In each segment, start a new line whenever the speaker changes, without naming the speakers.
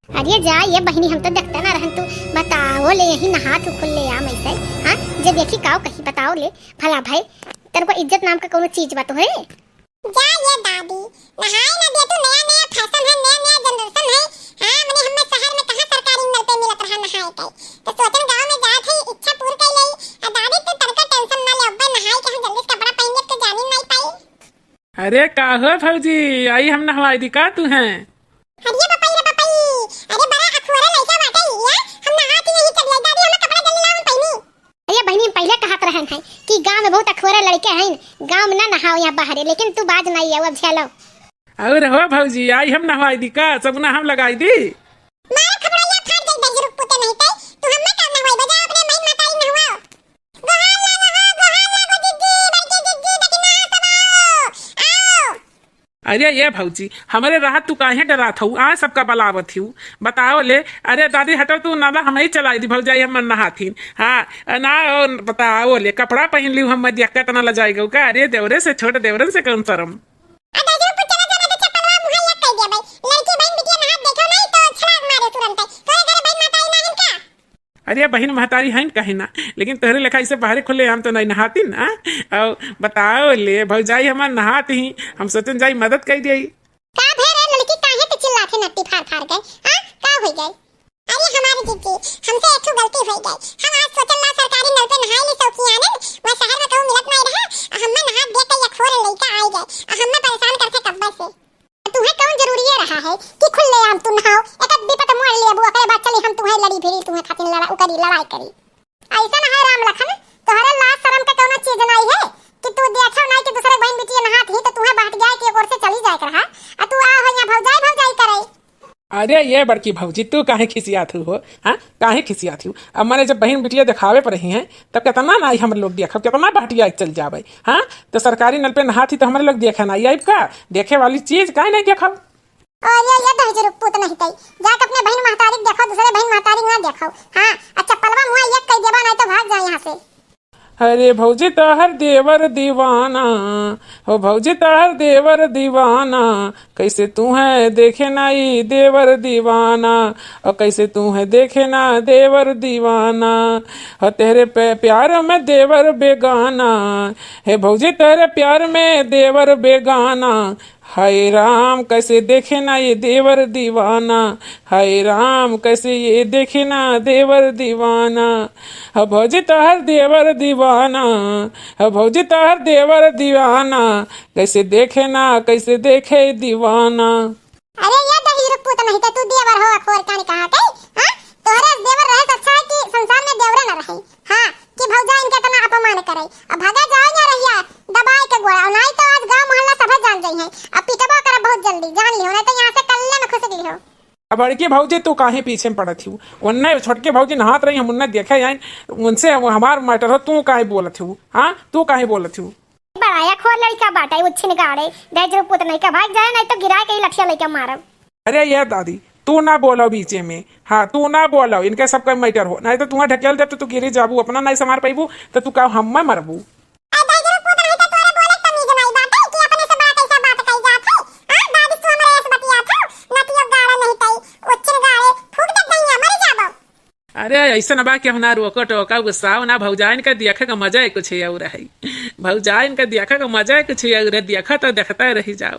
अरे जा ये बहनी, हम तो देखते ना रहन। तू बताओ ले यही नहा तू खुल ले आ ऐसे। हां जे देखी काओ कही बताओ ले भला भाई तेरे को इज्जत नाम का कोनो चीज बात है?
जा ये दादी नहाए ना दे तू, नया नया फैशन है, नया नया जनरेशन है। हां मने हम शहर में कहां सरकारी नल पे मिलत रहा नहाए के, तो सोचन गांव में जात है इच्छा पूरी कर लई। आ दादी तू तड़का टेंशन ना ले, अब नहाए के हम जल्दी कपड़ा पहन ले तो जानी नहीं पाई।
अरे का हो भौजी, आई हम नहवाई दी का तू है?
अरे बपाई रे बपाई, अरे बड़ा अखोरा लइका बाटे या, हम नहाती नहीं चल जाई दादी, हम कपड़ा जल्दी लाऊं पहनी।
अरे बहनी पहले कहत रहन है कि गांव में बहुत अखोरे लड़के हैं, गांव में ना नहाओ यहाँ बाहर, लेकिन तू बाज नहीं है। अब झेलो
और हो भौजी, आई हम नहवाई दी का सबना हम लगाई दी।
मार खबड़ैया फाड़ जाई बेजुरुक पुते नहीं तई, तू हम्मे काम ना होई बजा अपने महीन माताई नहवाओ। गोहान लागो जिज्जी बड़के जिज्जी लेकिन ना सब आओ।
अरे ये भौजी हमारे राहत तू काहे डरात हूँ? आज सबका बलावत हूँ बताओ ले। अरे दादी हटो तू, नाला हम ही चलाई दी भौजाई हम नहाथीन। हाँ ना बताओ ले, कपड़ा पहन ली हम दिक्कत ना ल जाएगा का? अरे देवरे से छोटे देवरन से कौन शर्म? अरे बहन महतारी हैं कहीं ना, लेकिन तोहरे लेखा इसे बाहर खुले हम तो नहीं नहाती ना। और बताओ ले भौजाई हमार नहाती ही, हम सोचन जाई मदद कर दी।
का भेरे लड़की काहे पे चिल्लाथे नट्टी फाड़ फाड़ गए? हां का हो गए? अरे हमारी जीजी हमसे एक गलती हो गई। हम आज सोचन ला सरकारी नल पे नहाए ले सौखियाने, वह शहर में कहूं मिलत नहीं रहा। हम नहा दे के ये खोर लइका आ गए, हम परेशान करते कब्बे से। तुम्हें कौन जरूरी है रहा है कि खुले हम तू नहाओ? एक विपत मोड़ ले अबू ओकरे बाद चली हम तुम्हें लड़ी भिड़ी, तुम्हें खातिर लड़ा उकरी लड़ाई करी। ऐसा ना है राम लखन, तोहरा लाज शर्म का कोनो चीज नहीं है कि तू देखो नहीं कि दूसरे बहन बेटी नहात ही तो तुम्हें बाट जाए कि एक और से चली जाए रहा। आ तू आ हो यहां भौजाई भौजाई करे।
अरे ये बड़की भौजी तू काहे खिसियात हो? हाँ काहे खिसियात हो? अब मैंने जब बहन बिटिया दिखावे पर रही हैं तब कितना ना हम लोग देखो, कितना बाटिया चल जावे। हाँ तो सरकारी नल पे नहाती तो हमारे लोग देखे ना आई का? देखे वाली चीज काहे नहीं देखो?
और ये दहजर पुत नहीं तई, जाके अपने बहन महतारी देखो, दूसरे बहन महतारी ना देखो। हां अच्छा पलवा मुआ एक कई देबा नहीं तो भाग जा यहां से।
अरे भौजी तहर देवर दीवाना हो, भौजी तहर देवर दीवाना, कैसे तू है देखे ना ये देवर दीवाना, और कैसे तू है देखे ना देवर दीवाना, और तेरे प्यार में देवर बेगाना है, भौजी तेरे प्यार में देवर बेगाना, हाय राम कैसे देखे ना ये देवर दीवाना, हाय राम कैसे ये देखे ना देवर दीवाना, भौजी तहर देवर दीवाना, भौजी तहर देवर दीवाना, कैसे देखे ना कैसे देखे दीवाना।
अरे ये दहजर पुत नहीं तो तू देवर हो खोर कानी कहा के? हां तोहरे देवर रहे तो अच्छा है कि संसार में देवरे न रहे। हां कि भौजा इनके तना अपमान करे, अब भागा जाओ या रहिया दबाए के गोड़ा, नहीं तो आज गांव मोहल्ला सब जान जाई है। अब पिटबो करे बहुत जल्दी जान लियो, नहीं तो यहां से कल्ले में खुश लियो।
अब बड़की भौजी तू काहे पीछे में पड़त हूँ? उन्ने छोटके भौजी नहात रही, हम उन्ने देखे जाए उनसे हमार मैटर हो, तू काहे बोलत हूँ? हाँ तू काहे बोलत हूँ?
बड़ाया खोर लड़का बाटा उच्छिन गाड़े दहजर पुत नहीं का भाग जाए, नहीं तो गिरा के ही लठिया लेके मारब।
अरे ये दादी तू ना बोलो बीचे में। हाँ तू ना बोलो, इनके सबका मैटर हो, नहीं तो तुम्हें ढकेल जब तो तू गिरी जाबू, अपना नहीं संभाल पाइबू तो तू कहो हम मरबू। अरे ऐसा ना बा कि हम ना रोको टोका गुस्सा ना, भौजाइन का देखा का मजा है कुछ और है, भौजाइन का देखा का मजा है कुछ और, देखा तो देखता रही जाओ।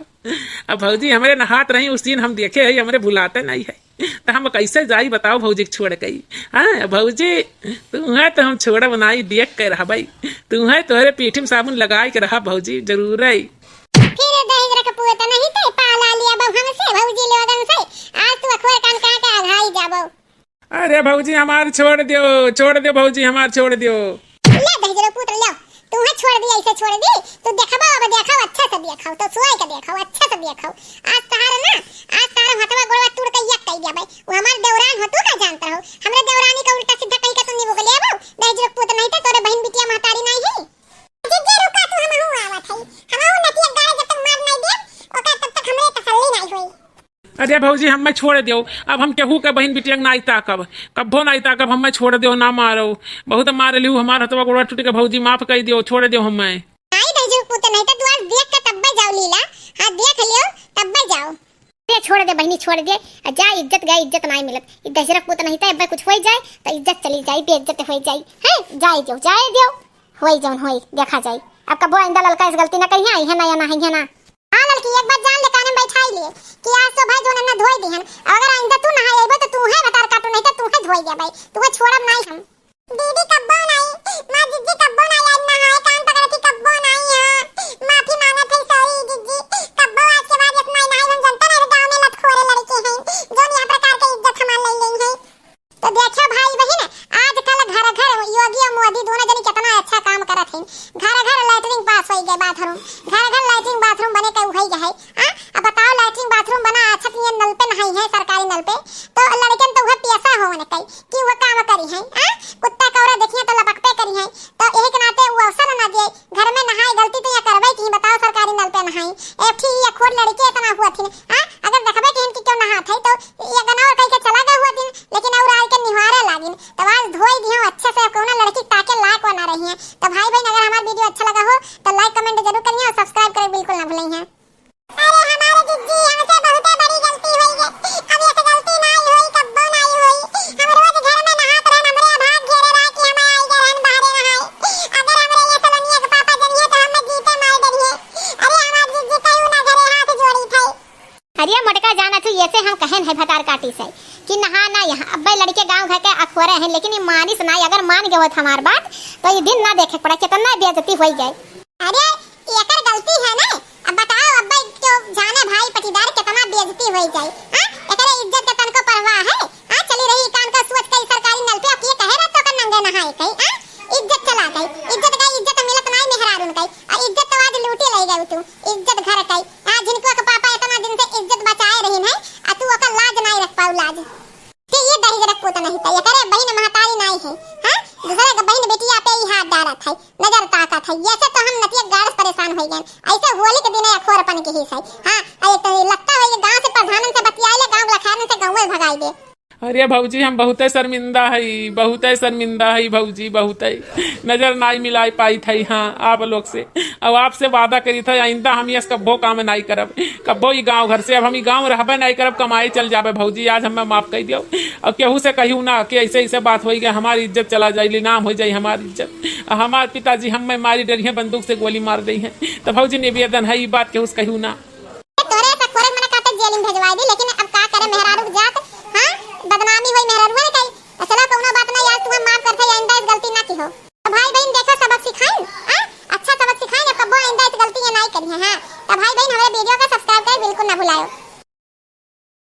अब भौजी हमारे नहात रही उस दिन हम देखे है, हमारे भुलाते नहीं है, तो हम कैसे जाई बताओ भौजी छोड़ गई? हाँ भौजी तू है तो हम छोड़ बनाई देख के रहा भाई, तू है तोहरे पीठी में साबुन लगाई के रहा भौजी जरूर है।
फिर दहेज रख पुए तो नहीं तो पाला लिया बहु हमसे भौजी लोगन से, आज तू अखोर कान का के आघाई जाबो।
अरे भौजी हमार छोड़ दियो भौजी हमार छोड़ दियो।
ले दहेज पुत्र ले, तू है छोड़ दी ऐसे छोड़ दी, तू देखबो अब देखाओ अच्छा से देखाओ, तो सुई के देखाओ अच्छा से देखाओ। आज तहार ना आज तारा हथवा गोड़वा टूट के एक कई दिया भाई, वो हमार देवरान हो, तू का जानता हो? हमरे देवरानी का उल्टा सीधा कहीं का तू निभो के लेबो दहेज पुत्र नहीं तो तोरे बहन बिटिया महतारी नहीं है। जिज्जी रुका तू, हम हूं आवत है, हम हूं नतिया गाड़े जब तक मार नहीं दे ओका तब तक हमरे तसल्ली नहीं होई।
अरे भौजी हम छोड़ दियो, अब हम केहू के बहन बिटिया नहीं ताकब, कब्बो नहीं ताकब, हम छोड़ दियो ना मारो, बहुत मार लियो हमार हथवा गोड़वा टूट के, भौजी माफ कर दियो, छोड़ दियो हम। नहीं
दहेज पुत्र नहीं तो तू आज देख के तब जाओ लीला। हां देख लियो तब जाओ।
ते छोड़ दे बहनी छोड़ दे जा इज्जत गए इज्जत नहीं मिलत ई दशरथ पुत नहीं था कुछ हो जाए तो इज्जत चली जाए बेइज्जत हो जाए है जाए दियो होई जौन होई देखा जाए अब कबो आइंदा ललका इस गलती ना करिए आई है ना या ना है ना।
हां लड़की एक बात जान ले काने में बैठाई ले कि आज तो भाई जोन न धोई दिहन अगर आइंदा तू नहाए आइबो तो तू है बतार काटू नहीं तो तू है धोई गया भाई तू छोड़ब नहीं हम दीदी कब्बो नहीं मां जिज्जी कब्बो नहीं आज नहाए कान पकड़ के कब्बो नहीं हां माफी मांगत है सॉरी जिज्जी कब्बो आज के बाद इतना नहीं हम जनता ना गांव में लटखोरे लड़के हैं जो यहां प्रकार के इज्जत हमार ले गई है। तो देखो भाई बहन आजकल घर घर योगी और मोदी दोनों जने कितना अच्छा काम करत हैं घर घर लैट्रिन पास हो गए बाथरूम घर घर लैट्रिन बाथरूम बने के उहई गए हां अब बताओ लैट्रिन बाथरूम बना अच्छा ये नल पे नहीं है सरकारी नल पे तो लड़कन तो वह पैसा होने कई कि वो काम करी है हां कुत्ता कौरा देखिए तो लपक पे करी है तो यही के नाते वो अवसर ना दे घर में नहाए गलती तो ये करबे कि बताओ सरकारी नल पे नहाई एक ठीक ये खोट लड़की इतना हुआ थी हां अगर देखबे कि इनकी क्यों नहात है तो ये गनावर कह के चला गया हुआ थी लेकिन और के निहारे लागिन तब आज धोई दियो अच्छे से कोना लड़की ताके लायक बना रही है। तो भाई बहन अगर हमारा वीडियो अच्छा लगा हो तो लाइक कमेंट जरूर करिए और सब्सक्राइब करें बिल्कुल ना भूलिए। अरे हमारे जिज्जी हमसे बहुत बड़ी गलती हुई है अब ऐसे गलती नहीं हुई कब्बो नहीं हुई हम रोज घर में नहात रहन हमरे भाग घेरे रहा कि हम आई गरन बाहर नहाए अगर हमरे ये सलनिया के पापा जनिए तो हम जीते मार डरिए अरे हमार जिज्जी कहियो ना घरे हाथ जोड़ी थई
अरे मोटका जाना तू ऐसे हम कहन है भतार काटी से कि नहा ना यहाँ अब लड़के गांव घर के अखोरे हैं लेकिन ये मानिस ना अगर मान गए होत हमार बात तो ये दिन ना देखे पड़ा कितना बेइज्जती हो गए।
अरे एकर गलती है ना अब बताओ अब्बा तो जाने भाई पटीदार कितना बेइज्जती हो जाए हां एकर इज्जत के तन को परवाह है हां चली रही कान का सोच के सरकारी नल पे अब ये कहे रहा तो कर नंगे नहाए कहीं हां इज्जत चला गई इज्जत मिलत नहीं मेहरारून कई और इज्जत तो आज लूटी ले गई तू इज्जत घर कई आज जिनको के पापा इतना दिन से इज्जत बचाए रही है आ तू ओकर लाज नहीं रख पाऊ लाज ते ये दही जरा को तो नहीं तय करे बहन महतारी नहीं है हां दूसरे के बहन बेटिया पे ही हाथ डालत है नजर ताकत है ऐसे तो हम नतिया गाड़ परेशान हो गए ऐसे होली के दिन अखोरपन के ही है हां अरे तो लगता है ये गांव से प्रधानन से बतियाले गांव लखारन से गांव में भगाई दे।
अरे भौजी हम बहुत शर्मिंदा है भौजी बहुत नजर नहीं मिलाई पाई थी हाँ आप लोग से अब आपसे वादा करी था आइंदा हम ये कब्बो काम नहीं करब कब्बो ही गांव घर से अब हम ही गांव रहबे नहीं करब कमाई चल जाबे भौजी आज हमें माफ कर दियो और केहू से कहूँ ना कि ऐसे बात हो गई हमारी इज्जत चला जाए नाम हो जाए हमारी इज्जत हमारे पिताजी हमें मारी डरी है बंदूक से गोली मार दी है तो भौजी निवेदन है ये बात केहू से कहूँ ना
तोरे से खोरे मने काटे जेल में भेजवा दी लेकिन अब का करे मेहरारू जात हां बदनामी हुई मेहरारू है कई चलो कोनो बात नहीं यार तुम्हें माफ करते आइंदा इस गलती ना की हो तो भाई बहन देखो सबक सिखाएं हां अच्छा सबक सिखाएं कब आइंदा इस गलती ये नहीं करी है हां तो भाई बहन हमारे वीडियो को सब्सक्राइब करें बिल्कुल ना भुलाओ।